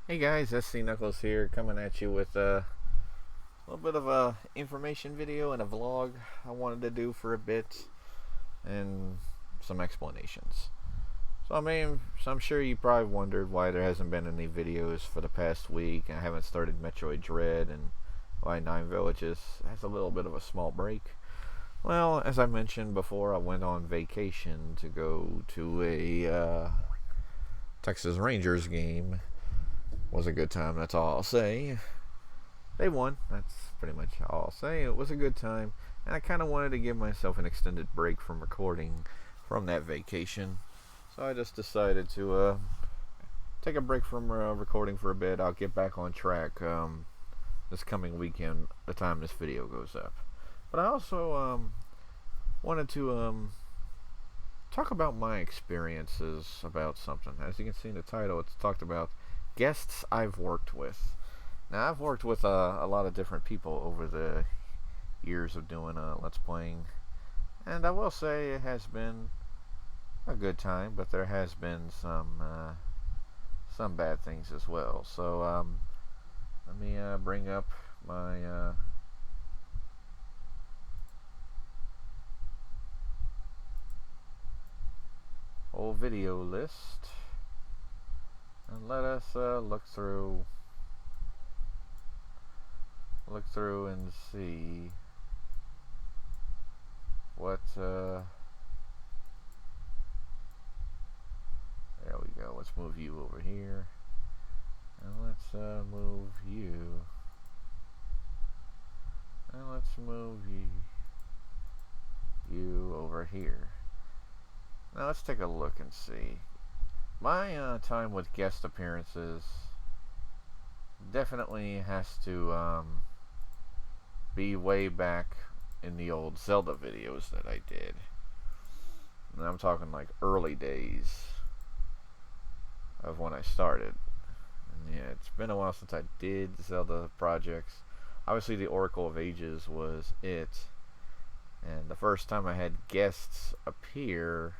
Hey guys, SC Knuckles here, coming at you with a little bit of a information video and a vlog I wanted to do for a bit, and some explanations. So I'm sure you probably wondered why there hasn't been any videos for the past week, and I haven't started Metroid Dread, and why Nine Villages has a little bit of a small break. Well, as I mentioned before, I went on vacation to go to a Texas Rangers game. Was a good time, that's all I'll say. They won. That's pretty much all I'll say. It was a good time, and I kind of wanted to give myself an extended break from recording from that vacation. So I just decided to take a break from recording for a bit. I'll get back on track this coming weekend, the time this video goes up. But I also wanted to talk about my experiences about something. As you can see in the title, it's talked about guests I've worked with. Now, I've worked with a lot of different people over the years of doing Let's Playing, and I will say it has been a good time, but there has been some bad things as well. So let me bring up my whole video list, and let us look through and see what there we go. Let's move you over here, and let's move you, and let's move you over here. Now let's take a look and see. My time with guest appearances definitely has to be way back in the old Zelda videos that I did. And I'm talking like early days of when I started. And yeah, it's been a while since I did Zelda projects. Obviously, the Oracle of Ages was it. And the first time I had guests appear,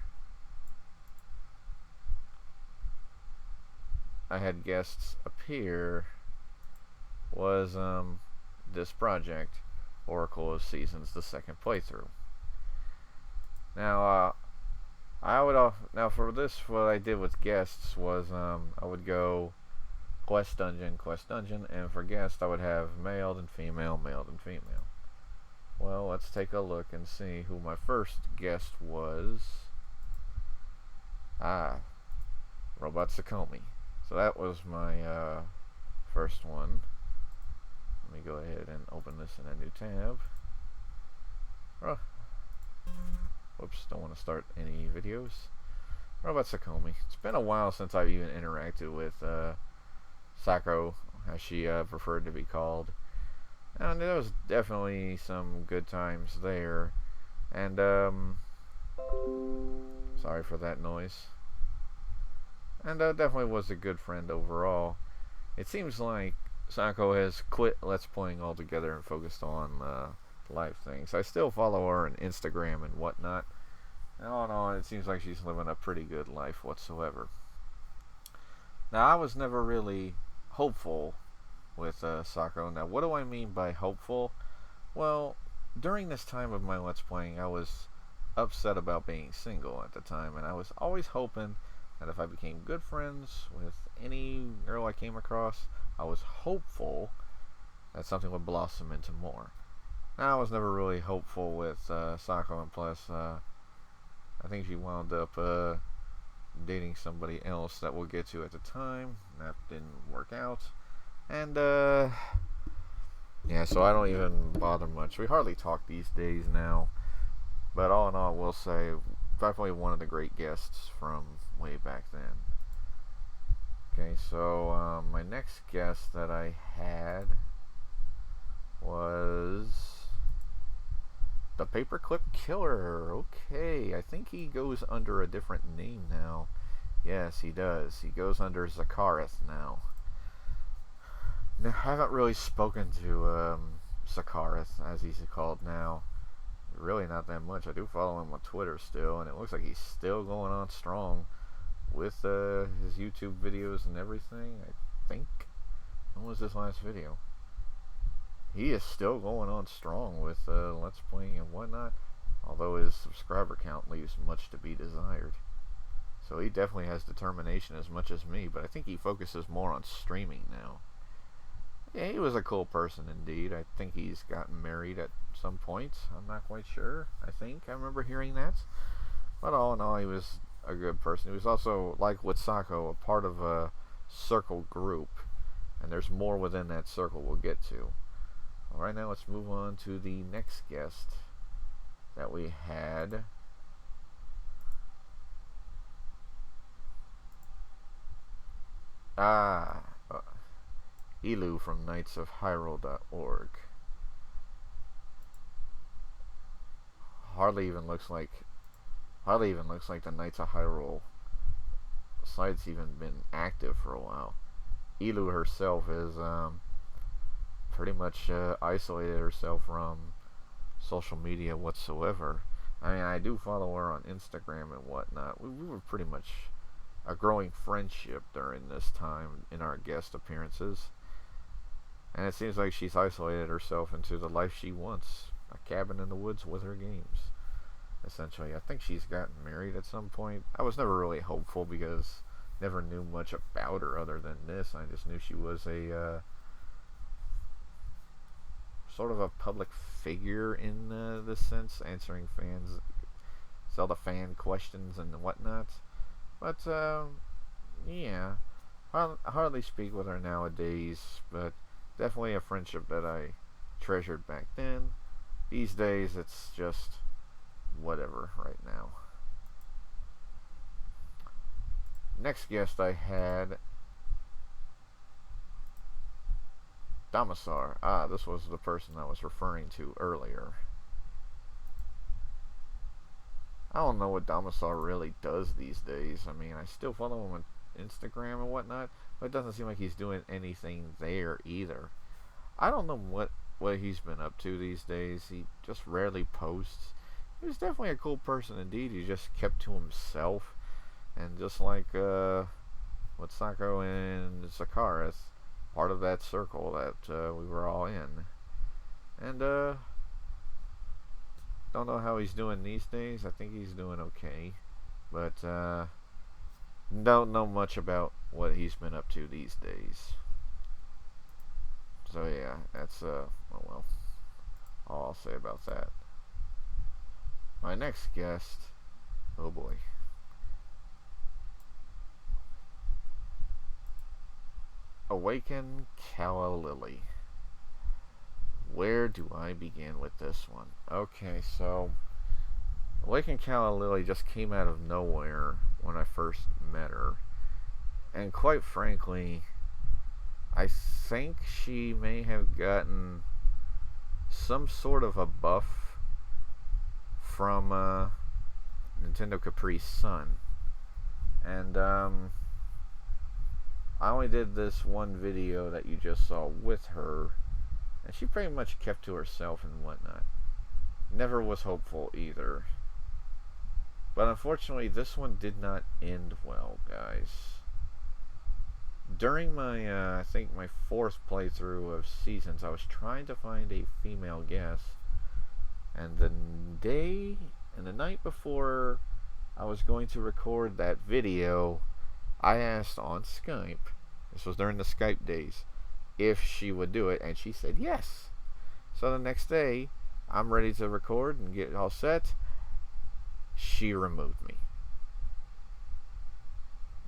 was this project, Oracle of Seasons, the second playthrough. Now, now for this, what I did with guests was I would go quest dungeon, and for guests I would have male and female. Well, let's take a look and see who my first guest was. Robotsakomi. So that was my first one. Let me go ahead and open this in a new tab. Oh, whoops, don't want to start any videos. Robotsakomi. It's been a while since I've even interacted with Sako, as she preferred to be called. And there was definitely some good times there. And, sorry for that noise. And definitely was a good friend overall. It seems like Sako has quit Let's Playing altogether and focused on life things. I still follow her on Instagram and whatnot. And all in all, it seems like she's living a pretty good life whatsoever. Now, I was never really hopeful with Sako. Now, what do I mean by hopeful? Well, during this time of my Let's Playing, I was upset about being single at the time, and I was always hoping that if I became good friends with any girl I came across, I was hopeful that something would blossom into more. Now, I was never really hopeful with Sako, and plus, I think she wound up dating somebody else that we'll get to at the time. That didn't work out. And, yeah, so I don't even bother much. We hardly talk these days now. But all in all, I will say, definitely one of the great guests from way back then. Okay, so my next guest that I had was the Paperclip Killer. Okay, I think he goes under a different name now. Yes, he does. He goes under Zakarith now. Now, I haven't really spoken to Zakarith, as he's called now. Really not that much. I do follow him on Twitter still, and it looks like he's still going on strong with his YouTube videos and everything. think. When was his last video? He is still going on strong with Let's Playing and whatnot, although his subscriber count leaves much to be desired. So he definitely has determination as much as me, but I think he focuses more on streaming now. Yeah, he was a cool person indeed. I think he's gotten married at some point. I'm not quite sure. I remember hearing that. But all in all, he was a good person. He was also, like with Sako, a part of a circle group. And there's more within that circle we'll get to. Alright, now let's move on to the next guest that we had. Elu from knightsofhyrule.org. Hardly even looks like the Knights of Hyrule site's even been active for a while. Elu herself is pretty much isolated herself from social media whatsoever. I mean, I do follow her on Instagram and whatnot. We were pretty much a growing friendship during this time in our guest appearances. And it seems like she's isolated herself into the life she wants. A cabin in the woods with her games. Essentially, I think she's gotten married at some point. I was never really hopeful because never knew much about her other than this. I just knew she was a sort of a public figure in this sense, answering Zelda fan questions and whatnot. But yeah, I hardly speak with her nowadays, but definitely a friendship that I treasured back then. These days, it's just whatever right now. Next guest I had, Damisaur. This was the person I was referring to earlier. I don't know what Damisaur really does these days. I mean, I still follow him on Instagram and whatnot, but it doesn't seem like he's doing anything there either. I don't know what he's been up to these days. He just rarely posts. He was definitely a cool person indeed. He just kept to himself, and just like with Sako and Zakarith, part of that circle that we were all in. And don't know how he's doing these days. I think he's doing okay, but don't know much about what he's been up to these days. So yeah, that's oh well, all I'll say about that. My next guest, oh boy. AwakenedCallaLilly. Where do I begin with this one? Okay, so AwakenedCallaLilly just came out of nowhere when I first met her. And quite frankly, I think she may have gotten some sort of a buff from NintendoCapriSun. And I only did this one video that you just saw with her, and she pretty much kept to herself and whatnot. Never was hopeful either. But unfortunately, this one did not end well, guys. During my, I think my 4th playthrough of Seasons, I was trying to find a female guest, and the night before I was going to record that video, I asked on Skype, this was during the Skype days, if she would do it, and she said yes. So the next day, I'm ready to record and get all set. She removed me.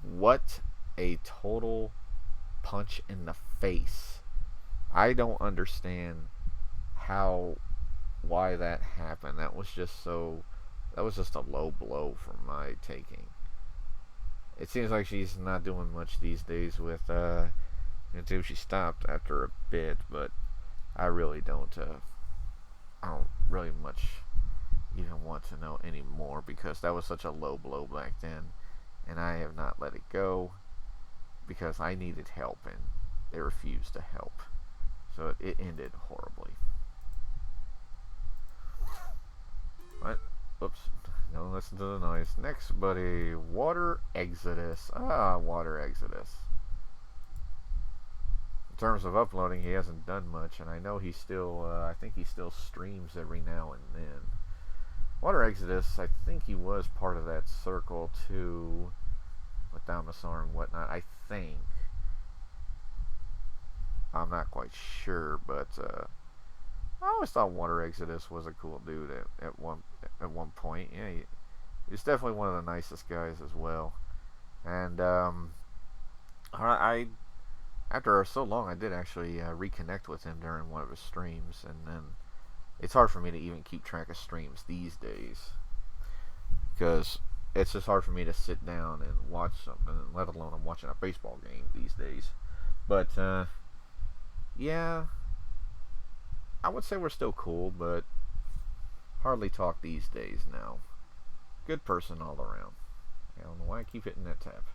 What a total punch in the face. I don't understand why that happened. That was just a low blow for my taking. It seems like she's not doing much these days with until she stopped after a bit, but I really don't really much even want to know anymore, because that was such a low blow back then, and I have not let it go because I needed help and they refused to help. So it ended horribly. What? Oops. Don't listen to the noise. Next, buddy. WaterExodus. WaterExodus. terms of uploading, he hasn't done much, and I know he still, I think he still streams every now and then. WaterExodus, I think he was part of that circle too, with Damisaur and whatnot. I think. I'm not quite sure, but I always thought WaterExodus was a cool dude at one point. Yeah, he's definitely one of the nicest guys as well. And I after so long, I did actually reconnect with him during one of his streams, and then it's hard for me to even keep track of streams these days because it's just hard for me to sit down and watch something, let alone I'm watching a baseball game these days. But yeah, I would say we're still cool, but hardly talk these days now. Good person all around. I don't know why I keep hitting that tab.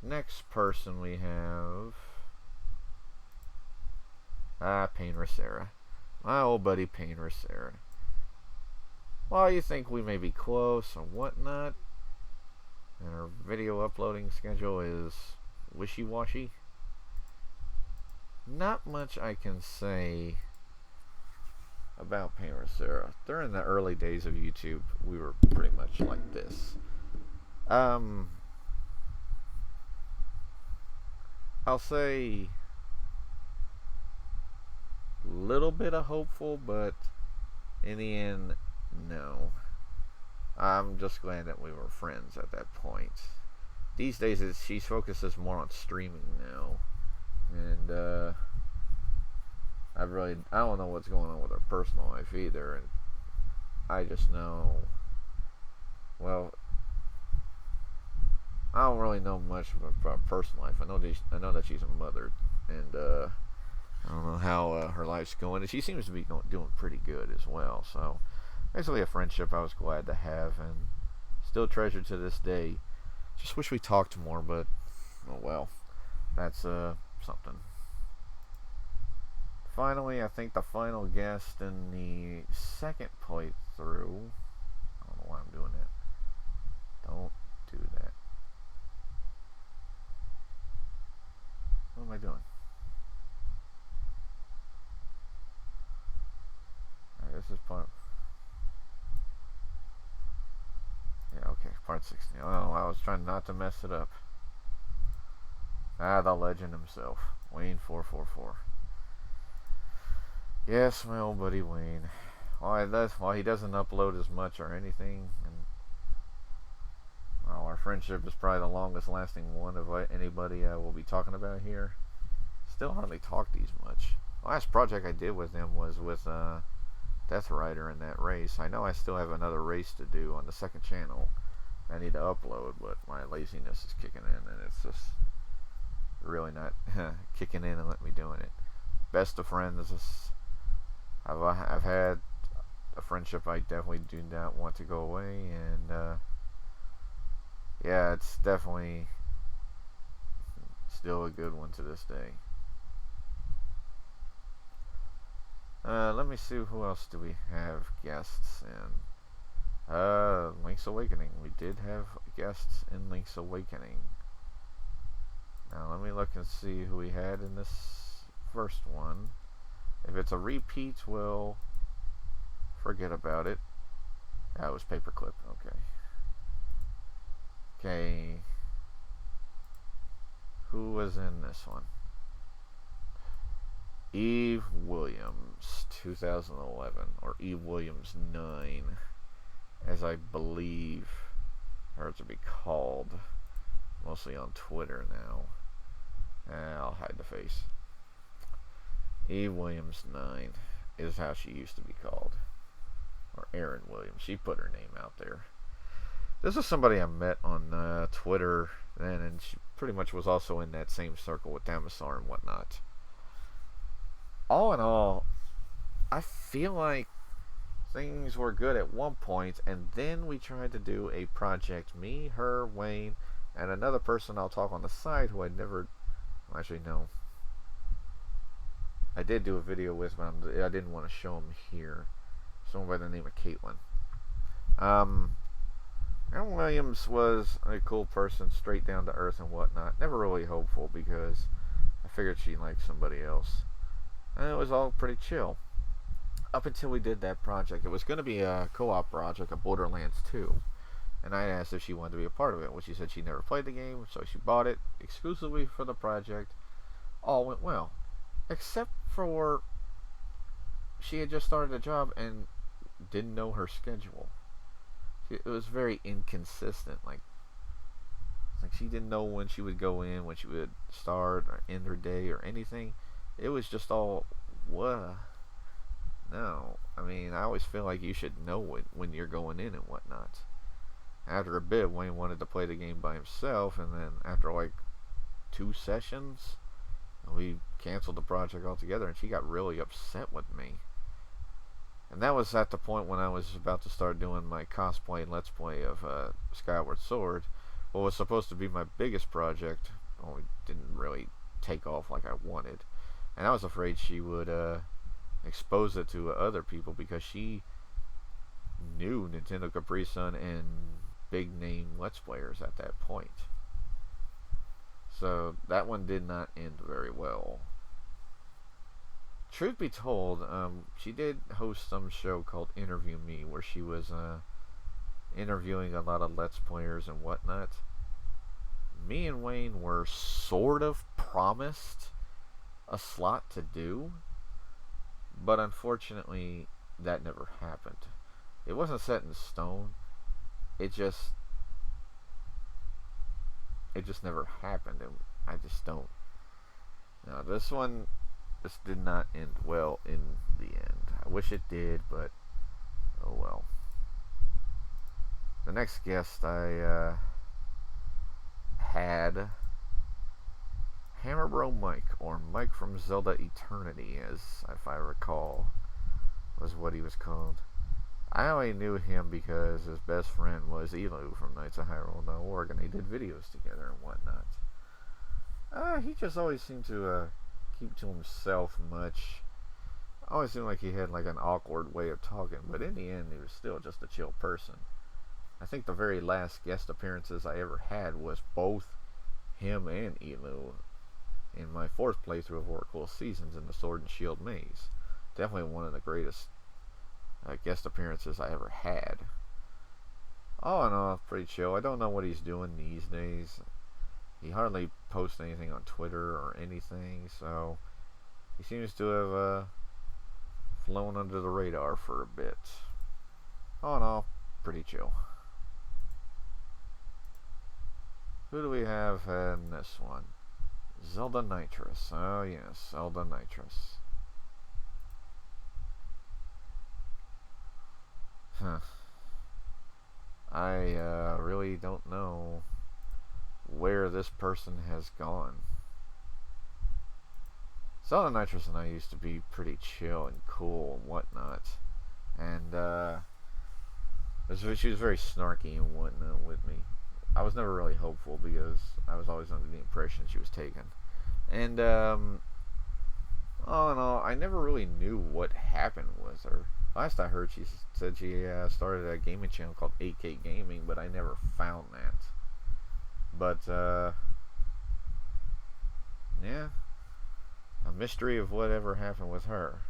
Next person we have paynerasera. My old buddy paynerasera. Well, you think we may be close or whatnot, and our video uploading schedule is wishy-washy, not much I can say about paynerasera. During the early days of YouTube, we were pretty much like this. I'll say a little bit of hopeful, but in the end, no. I'm just glad that we were friends at that point. These days, she focuses more on streaming now, and I don't know what's going on with her personal life either, and I just know, well, I don't really know much about her personal life. I know that she's a mother, and I don't know how her life's going, and she seems to be doing pretty good as well. So basically a friendship I was glad to have and still treasure to this day. Just wish we talked more, but oh well, that's something. Finally, I think the final guest in the second playthrough. I don't know why I'm doing that. Don't do that. What am I doing? Alright, this is part. Yeah, okay, part 16. Oh, I was trying not to mess it up. The legend himself, Wayne 444. Yes, my old buddy Wayne. While he doesn't upload as much or anything, and well, our friendship is probably the longest lasting one of anybody I will be talking about here. Still hardly talk these much. The last project I did with him was with Death Rider in that race. I know I still have another race to do on the second channel I need to upload, but my laziness is kicking in, and it's just really not kicking in and let me doing it. Best of friends. I've had a friendship I definitely do not want to go away, and yeah, it's definitely still a good one to this day. Let me see, who else do we have guests in? Link's Awakening. We did have guests in Link's Awakening. Now let me look and see who we had in this first one. If it's a repeat, we'll forget about it. That was Paperclip. Okay. Who was in this one? Eve Williams, 2011, or Eve Williams 9, as I believe her to be called, mostly on Twitter now. I'll hide the face. Eve Williams 9 is how she used to be called. Or Erin Williams. She put her name out there. This is somebody I met on Twitter then, and she pretty much was also in that same circle with Damisaur and whatnot. All in all, I feel like things were good at one point, and then we tried to do a project, me, her, Wayne, and another person I'll talk on the side who I never, actually no, I did do a video with, but I didn't want to show him here. Someone by the name of Caitlin. Aaron Williams was a cool person, straight down to earth and whatnot. Never really hopeful because I figured she liked somebody else. And it was all pretty chill. Up until we did that project. It was going to be a co-op project, a Borderlands 2. And I asked if she wanted to be a part of it. Well, she said she never played the game, so she bought it exclusively for the project. All went well. Except for she had just started a job and didn't know her schedule. It was very inconsistent. Like she didn't know when she would go in, when she would start or end her day or anything. It was just all, what? No. I mean, I always feel like you should know it when you're going in and whatnot. After a bit, Wayne wanted to play the game by himself, and then after like 2 sessions, we canceled the project altogether, and she got really upset with me. And that was at the point when I was about to start doing my cosplay and let's play of Skyward Sword. What was supposed to be my biggest project only didn't really take off like I wanted. And I was afraid she would expose it to other people because she knew NintendoCapriSun and big name Let's Players at that point. So that one did not end very well. Truth be told, she did host some show called Interview Me, where she was interviewing a lot of Let's Players and whatnot. Me and Wayne were sort of promised a slot to do, but unfortunately that never happened. It wasn't set in stone. It just never happened, and I just don't. Now this did not end well in the end. I wish it did, but oh well. The next guest I had, hammerbromike, or Mike from Zelda Eternity, as if I recall, was what he was called. I only knew him because his best friend was Elu from KnightsOfHyrule.org, and they did videos together and whatnot. He just always seemed to keep to himself much. Always seemed like he had like an awkward way of talking, but in the end he was still just a chill person. I think the very last guest appearances I ever had was both him and Elu in my 4th playthrough of Oracle Seasons in the Sword and Shield Maze. Definitely one of the greatest guest appearances I ever had. All in all, pretty chill. I don't know what he's doing these days. He hardly posts anything on Twitter or anything, so he seems to have flown under the radar for a bit. All in all, pretty chill. Who do we have in this one? ZeldaKnightress. Oh yes, ZeldaKnightress. Huh. I really don't know where this person has gone. ZeldaKnightress and I used to be pretty chill and cool and whatnot. And she was very snarky and whatnot with me. I was never really hopeful because I was always under the impression she was taken. And all in all, I never really knew what happened with her. Last I heard, she said she started a gaming channel called 8K Gaming, but I never found that. But yeah, a mystery of whatever happened with her.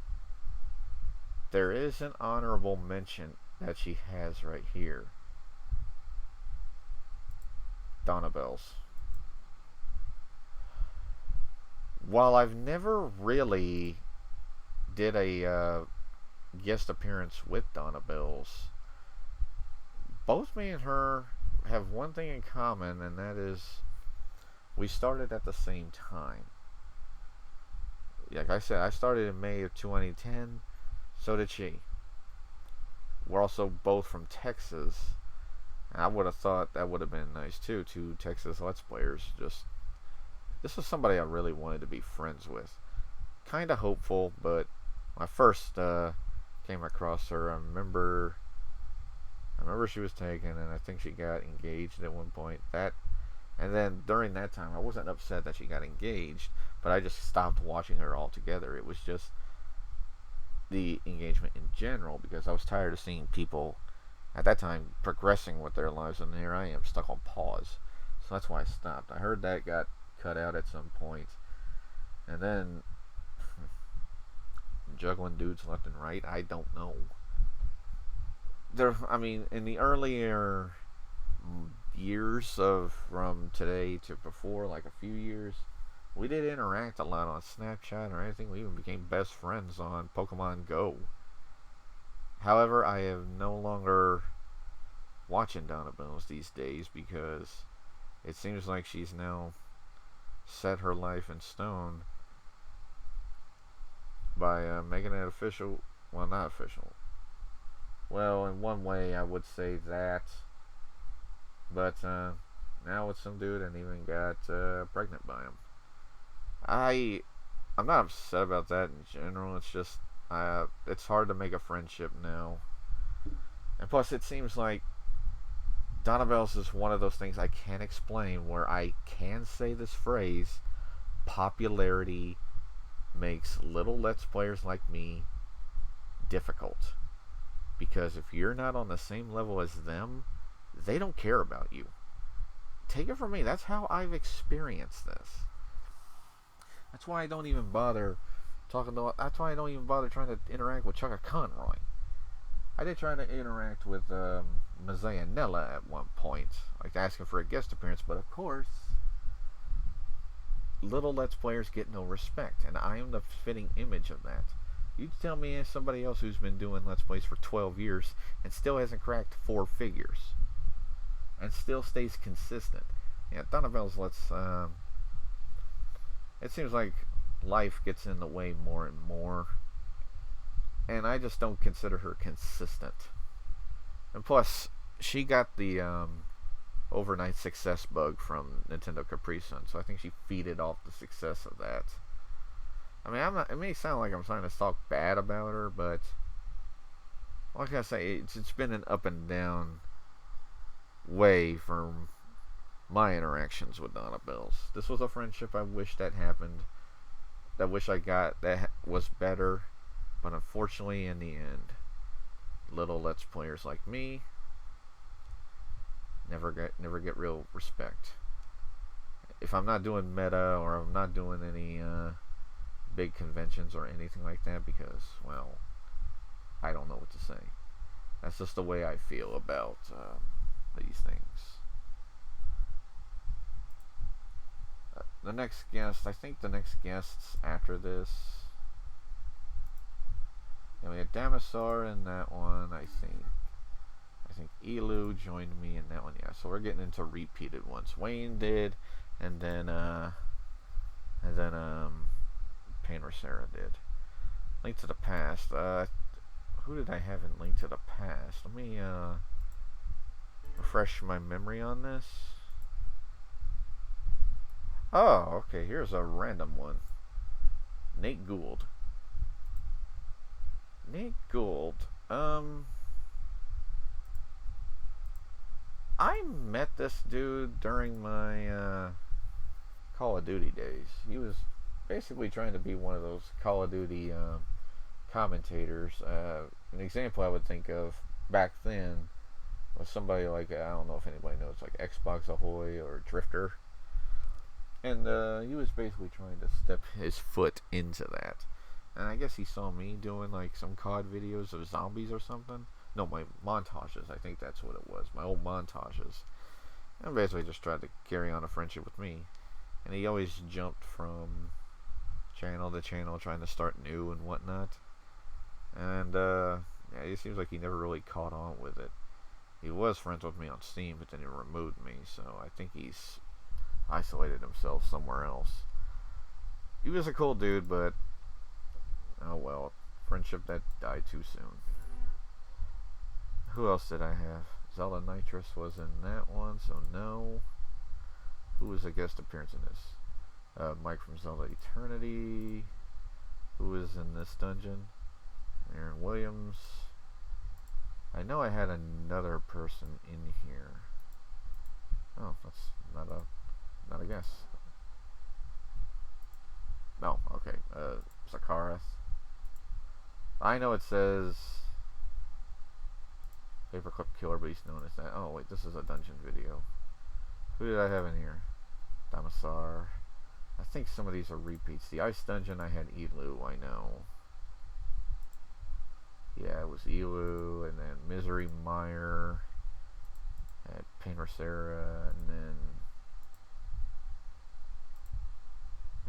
There is an honorable mention that she has right here. donnabellez. While I've never really did a guest appearance with donnabellez, both me and her have one thing in common, and that is we started at the same time. Like I said, I started in May of 2010, so did she. We're also both from Texas. And I would have thought that would have been nice too. 2 Texas Let's Players. This was somebody I really wanted to be friends with. Kind of hopeful, but when I first came across her, I remember she was taken, and I think she got engaged at one point. And then during that time, I wasn't upset that she got engaged, but I just stopped watching her altogether. It was just the engagement in general, because I was tired of seeing people at that time progressing with their lives, and here I am stuck on pause. So that's why I stopped. I heard that got cut out at some point, And then juggling dudes left and right. I don't know. I mean, in the earlier years of from today to before, like a few years, we did interact a lot on Snapchat or anything. We even became best friends on Pokemon Go. However, I am no longer watching donnabellez these days because it seems like she's now set her life in stone by making it official. Well, not official. Well, in one way, I would say that. But now with some dude and even got pregnant by him. I'm not upset about that in general. It's just it's hard to make a friendship now. And plus, it seems like donnabellez is one of those things I can't explain where I can say this phrase: popularity makes little Let's Players like me difficult. Because if you're not on the same level as them, they don't care about you. Take it from me, that's how I've experienced this. That's why I don't even bother that's why I don't even bother trying to interact with Chuggaconroy. I did try to interact with MasaeAnela at one point, like asking for a guest appearance, but of course, little Let's Players get no respect, and I am the fitting image of that. You tell me somebody else who's been doing Let's Plays for 12 years and still hasn't cracked 4 figures. And still stays consistent. Yeah, donnabellez it seems like life gets in the way more and more. And I just don't consider her consistent. And plus, she got the overnight success bug from NintendoCapriSun, so I think she feeded off the success of that. I mean, it may sound like I'm trying to talk bad about her, but like I say, it's been an up and down way from my interactions with donnabellez. This was a friendship I wish that happened. That wish I got that was better, but unfortunately, in the end, little Let's Players like me never get real respect. If I'm not doing meta or I'm not doing any big conventions or anything like that, because, well, I don't know what to say. That's just the way I feel about these things. The next guest, I think the next guests after this, yeah, we had Damisaur in that one, I think Elu joined me in that one, yeah, so we're getting into repeated ones. Wayne did, and then paynerasera did. Link to the Past. Who did I have in Link to the Past? Let me refresh my memory on this. Oh, okay. Here's a random one. Nate Gould. I met this dude during my Call of Duty days. He was basically trying to be one of those Call of Duty commentators. An example I would think of back then was somebody like, I don't know if anybody knows, like Xbox Ahoy or Drifter. And he was basically trying to step his foot into that. And I guess he saw me doing like some COD videos of zombies or something. No, my montages. I think that's what it was. My old montages. And basically just tried to carry on a friendship with me. And he always jumped from channel to channel trying to start new and whatnot. And yeah, it seems like he never really caught on with it. He was friends with me on Steam, but then he removed me. So I think he's isolated himself somewhere else. He was a cool dude, but oh well, friendship that died too soon. Who else did I have? ZeldaKnightress was in that one, so no. Who was a guest appearance in this? Mike from Zelda Eternity. Who was in this dungeon? Aaron Williams. I know I had another person in here. Oh, that's not a guess. No, okay. Zakarith. I know it says Paperclip Killer, but he's known as that. Oh wait, this is a dungeon video. Who did I have in here? Damisaur. I think some of these are repeats. The Ice Dungeon, I had Elu, I know. Yeah, it was Elu, and then Misery Mire, had paynerasera, and then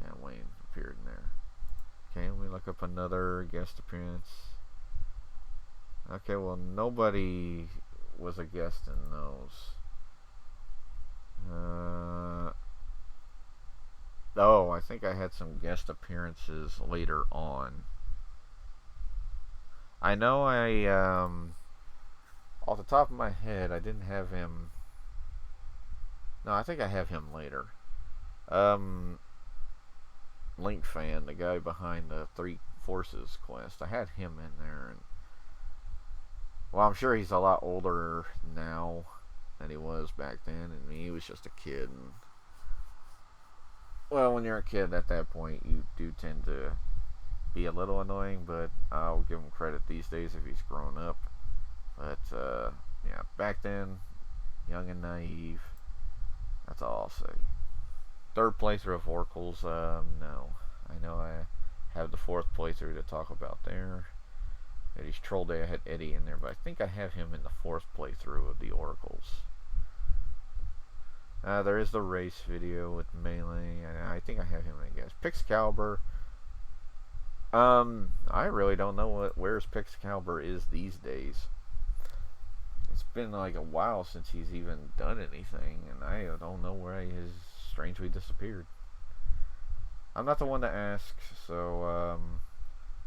yeah, Wayne appeared in there. Okay, let me look up another guest appearance. Okay, well, nobody was a guest in those. Oh, I think I had some guest appearances later on. I know off the top of my head, I didn't have him. No, I think I have him later. Link Fan, the guy behind the Three Forces quest, I had him in there. And, well, I'm sure he's a lot older now than he was back then, and he was just a kid. And, well, when you're a kid at that point, you do tend to be a little annoying, but I'll give him credit these days if he's grown up. But yeah, back then, young and naive. That's all I'll say. Third playthrough of Oracles, no. I know I have the fourth playthrough to talk about there. Eddie's Troll Day, I had Eddie in there, but I think I have him in the fourth playthrough of the Oracles. There is the race video with Melee, and I think I have him, I guess. Pixcalibur. I really don't know where's Pixcalibur is these days. It's been like a while since he's even done anything, and I don't know where he has strangely disappeared. I'm not the one to ask, so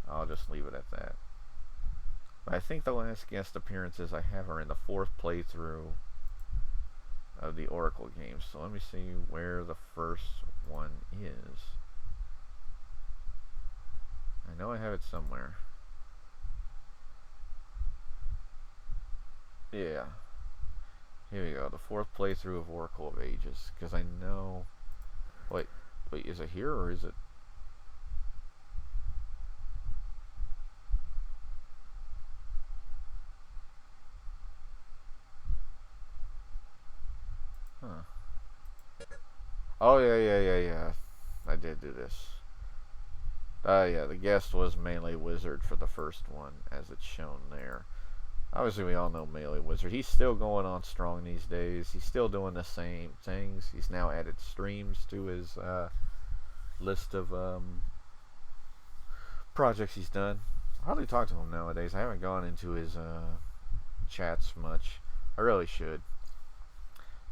I'll just leave it at that. But I think the last guest appearances I have are in the fourth playthrough of the Oracle games. So let me see where the first one is. I know I have it somewhere. Yeah. Here we go. The fourth playthrough of Oracle of Ages. Because I know... Wait, is it here or is it... Huh. Oh, yeah. I did do this. Yeah, the guest was MeleeWizard for the first one, as it's shown there. Obviously, we all know MeleeWizard. He's still going on strong these days. He's still doing the same things. He's now added streams to his list of projects he's done. I hardly talk to him nowadays. I haven't gone into his chats much. I really should.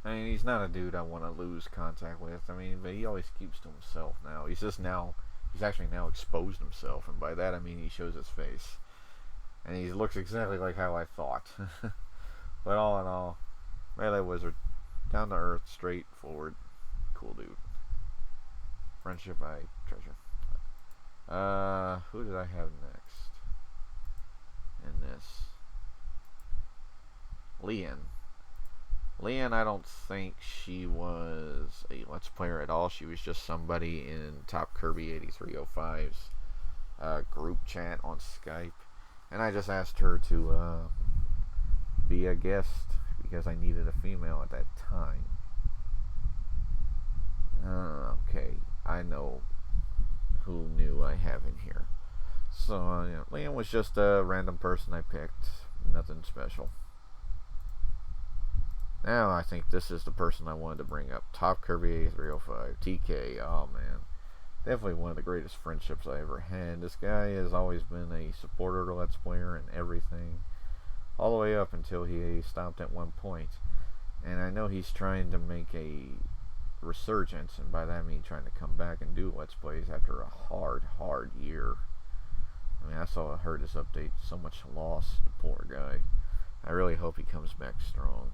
I mean, he's not a dude I want to lose contact with. I mean, but he always keeps to himself now. He's actually now exposed himself, and by that I mean he shows his face. And he looks exactly like how I thought. But all in all, MeleeWizard, down to earth, straightforward, cool dude. Friendship I treasure. Who did I have next in this? Lian. Lian, I don't think she was a Let's Player at all. She was just somebody in Top Kirby 8305's group chat on Skype. And I just asked her to be a guest because I needed a female at that time. Okay, I know who new I have in here. So, yeah, Lian was just a random person I picked. Nothing special. Now I think this is the person I wanted to bring up. Top Kirby 8305. TK. Oh, man. Definitely one of the greatest friendships I ever had. This guy has always been a supporter to Let's Player and everything, all the way up until he stopped at one point. And I know he's trying to make a resurgence, and by that I mean trying to come back and do Let's Plays after a hard year. I mean, I heard his update, so much loss, the poor guy. I really hope he comes back strong.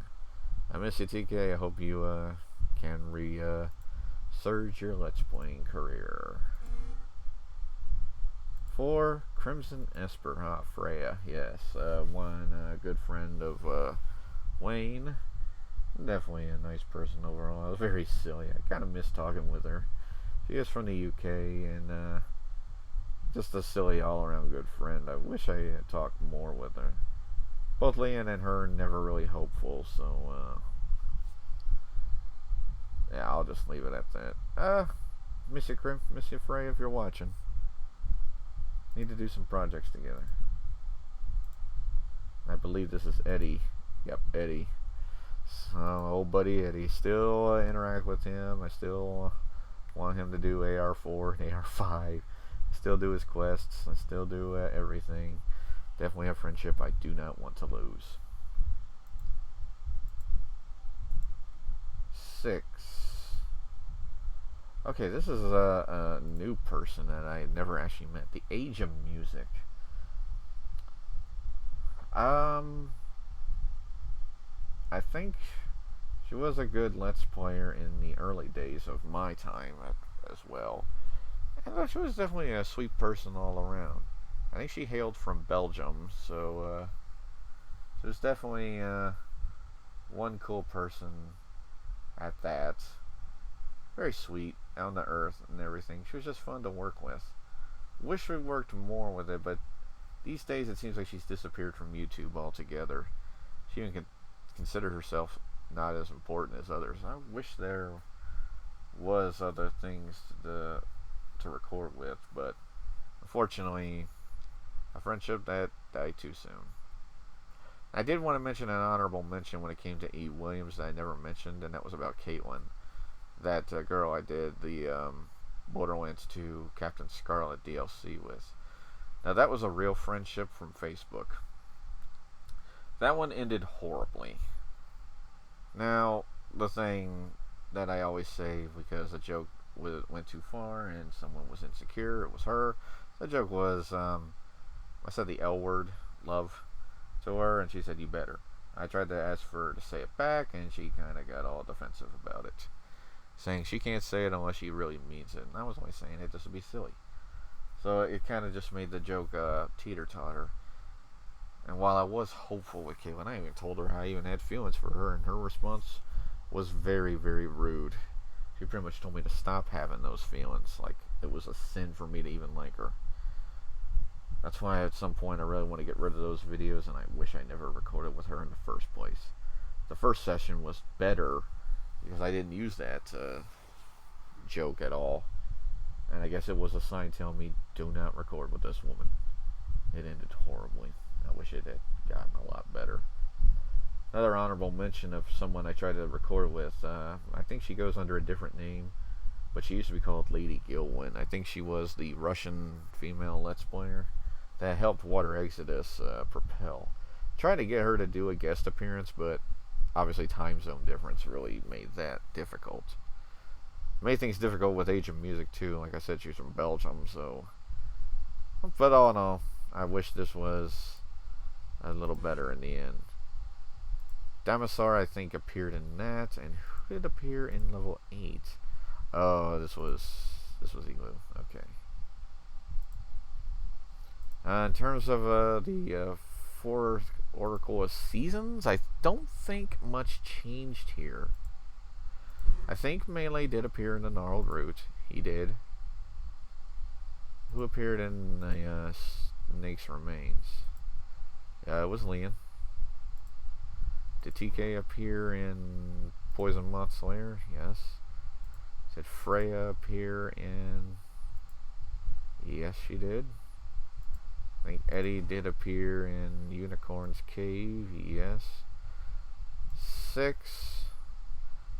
I miss you, TK. I hope you can surge your Let's Playing career. For CrimsonEsper, Freya, yes, one good friend of Wayne. Definitely a nice person overall. I was very silly. I kind of miss talking with her. She is from the UK and just a silly all-around good friend. I wish I had talked more with her. Both Lian and her never really hopeful, so yeah, I'll just leave it at that. Miss you, Miss you, Frey, if you're watching. Need to do some projects together. I believe this is Eddie. Yep, Eddie. So, old buddy Eddie. Still interact with him. I still want him to do AR4 and AR5. Still do his quests. I still do everything. Definitely a friendship I do not want to lose. 6. Okay, this is a new person that I had never actually met. TheAgeOfMusic. I think she was a good Let's Player in the early days of my time as well. And she was definitely a sweet person all around. I think she hailed from Belgium, so she was definitely one cool person at that. Very sweet, down to earth and everything. She was just fun to work with. Wish we worked more with it, but these days it seems like she's disappeared from YouTube altogether. She even considered herself not as important as others. I wish there was other things to record with, but unfortunately, a friendship that died too soon. I did want to mention an honorable mention when it came to E. Williams that I never mentioned, and that was about Caitlin. That girl I did the Borderlands 2 Captain Scarlet DLC with. Now that was a real friendship from Facebook. That one ended horribly. Now, the thing that I always say, because a joke went too far and someone was insecure, it was her. The joke was, I said the L word, love, to her, and she said, you better. I tried to ask for her to say it back, and she kind of got all defensive about it, saying she can't say it unless she really means it. And I was only saying it just to be silly. So it kind of just made the joke teeter-totter. And while I was hopeful with Caitlin, I even told her I even had feelings for her, and her response was very, very rude. She pretty much told me to stop having those feelings, like it was a sin for me to even like her. That's why at some point I really want to get rid of those videos, and I wish I never recorded with her in the first place. The first session was better because I didn't use that joke at all, and I guess it was a sign telling me do not record with this woman. It ended horribly. I wish it had gotten a lot better. Another honorable mention of someone I tried to record with, I think she goes under a different name, but she used to be called LadyGilwin. I think she was the Russian female Let's Player that helped WaterExodus propel. Tried to get her to do a guest appearance, but obviously time zone difference really made that difficult. Made things difficult with AgeOfMusic too. Like I said, she's from Belgium, so. But all in all, I wish this was a little better in the end. Damisaur, I think, appeared in that, and who did appear in level 8? Oh, this was Elu. Okay. In terms of the 4th Oracle of Seasons, I don't think much changed here. I think Melee did appear in the Gnarled Root. He did. Who appeared in the Snake's Remains? It was Lian. Did TK appear in Poison Moth Slayer? Yes. Did Freya appear in... Yes, she did. I think Eddie did appear in Unicorn's Cave. Yes. 6.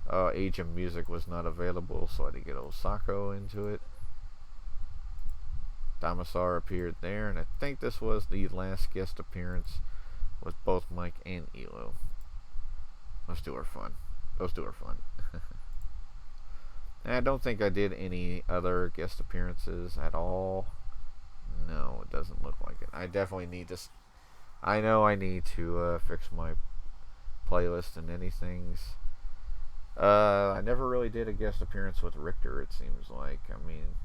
AgeOfMusic was not available, so I had to get Osako into it. Damisaur appeared there, and I think this was the last guest appearance with both Mike and Elo. Those two are fun. And I don't think I did any other guest appearances at all. No, it doesn't look like it. I definitely need to... I know I need to fix my playlist and anything. I never really did a guest appearance with Richter, it seems like. I mean,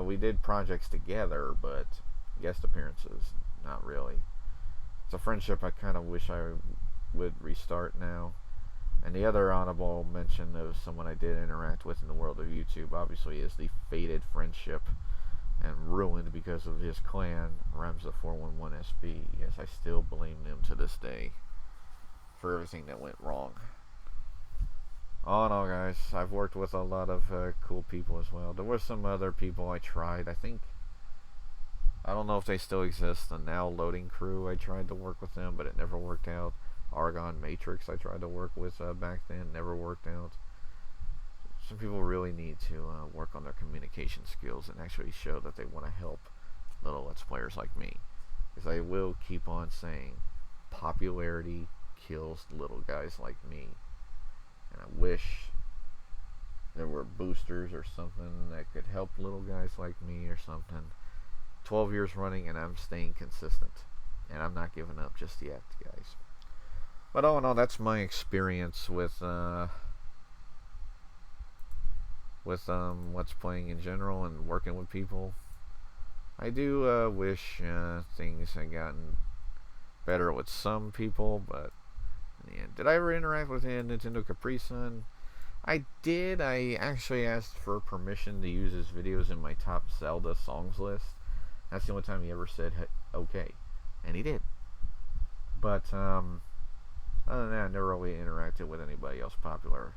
we did projects together, but guest appearances, not really. It's a friendship I kind of wish I would restart now. And the other honorable mention of someone I did interact with in the world of YouTube, obviously, is the fated friendship and ruined because of his clan, Ramza411SB. Yes, I still blame them to this day for everything that went wrong. all in all, guys, I've worked with a lot of cool people as well. There were some other people I tried. I don't know if they still exist. The Now Loading Crew, I tried to work with them, but it never worked out. Argon Matrix, I tried to work with back then, never worked out. Some people really need to work on their communication skills and actually show that they want to help little Let's Players like me. Because I will keep on saying, popularity kills little guys like me. And I wish there were boosters or something that could help little guys like me or something. 12 years running and I'm staying consistent. And I'm not giving up just yet, guys. But all in all, that's my experience with Let's Playing in general and working with people. I do wish things had gotten better with some people, but in the end, did I ever interact with NintendoCapriSun? I did. I actually asked for permission to use his videos in my top Zelda songs list. That's the only time he ever said okay, and he did. But other than that, I never really interacted with anybody else popular.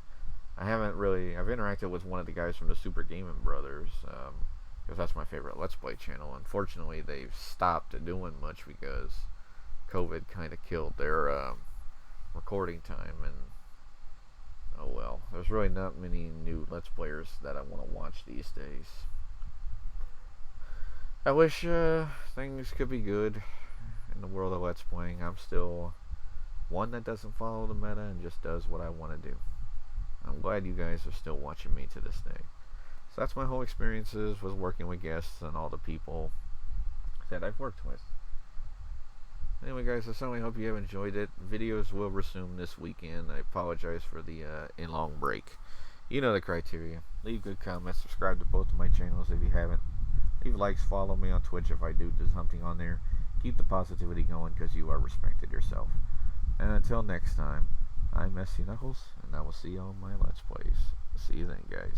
I've interacted with one of the guys from the Super Gaming Brothers, because that's my favorite Let's Play channel. Unfortunately, they've stopped doing much because COVID kind of killed their recording time, and oh well. There's really not many new Let's Players that I want to watch these days. I wish things could be good in the world of Let's Playing. I'm still one that doesn't follow the meta and just does what I want to do. I'm glad you guys are still watching me to this day. So that's my whole experiences with working with guests and all the people that I've worked with. Anyway, guys, I certainly hope you have enjoyed it. Videos will resume this weekend. I apologize for the long break. You know the criteria. Leave good comments. Subscribe to both of my channels if you haven't. Leave likes. Follow me on Twitch if I do something on there. Keep the positivity going because you are respected yourself. And until next time, I'm Messy Knuckles, and I will see you on my Let's Plays. See you then, guys.